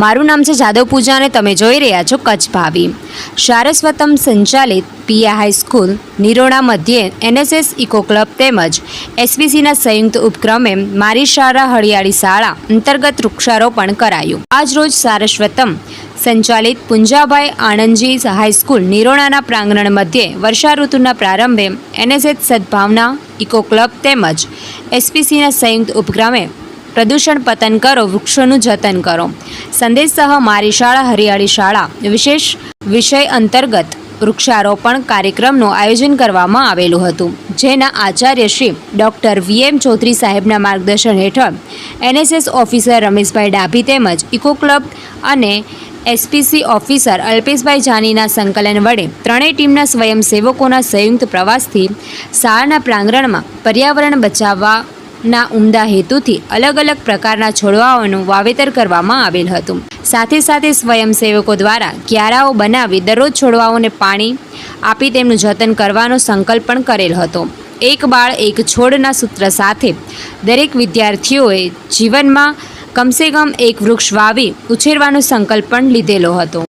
મારું નામ છે જાદવ પૂજા અને તમે જોઈ રહ્યા છો કચ્છ ભાવી. સારસ્વતમ સંચાલિત પીયા હાઈસ્કૂલ નિરોણા મધ્યે એનએસએસ ઇકો ક્લબ તેમજ એસપીસીના સંયુક્ત ઉપક્રમે મારી શાળા હરિયાળી શાળા અંતર્ગત વૃક્ષારોપણ કરાયું. આજરોજ સારસ્વતમ સંચાલિત પુંજાભાઈ આનંદજી હાઈસ્કૂલ નિરોણાના પ્રાંગણ મધ્યે વર્ષા ઋતુના પ્રારંભે એનએસએસ સદભાવના ઇકો ક્લબ તેમજ એસપીસીના સંયુક્ત ઉપક્રમે પ્રદૂષણ પતન કરો, વૃક્ષોનું જતન કરો સંદેશ સહ મારી શાળા હરિયાળી શાળા વિશેષ વિષય અંતર્ગત વૃક્ષારોપણ કાર્યક્રમનું આયોજન કરવામાં આવેલું હતું, જેના આચાર્ય શ્રી ડૉક્ટર વીએમ ચૌધરી સાહેબના માર્ગદર્શન હેઠળ એનએસએસ ઓફિસર રમેશભાઈ ડાભી તેમજ ઇકો ક્લબ અને એસપીસી ઓફિસર અલ્પેશભાઈ જાનીના સંકલન વડે ત્રણેય ટીમના સ્વયંસેવકોના સંયુક્ત પ્રવાસથી શાળાના પ્રાંગણમાં પર્યાવરણ બચાવવાના ઉમદા હેતુથી અલગ અલગ પ્રકારના છોડવાઓનું વાવેતર કરવામાં આવેલ હતું. સાથે સાથે સ્વયંસેવકો દ્વારા ક્યારાઓ બનાવી દરરોજ છોડવાઓને પાણી આપી તેમનું જતન કરવાનો સંકલ્પ પણ કરેલ હતો. એક બાળ એક છોડના સૂત્ર સાથે દરેક વિદ્યાર્થીઓએ જીવનમાં કમસે કમ એક વૃક્ષ વાવી ઉછેરવાનો સંકલ્પ પણ લીધેલો હતો.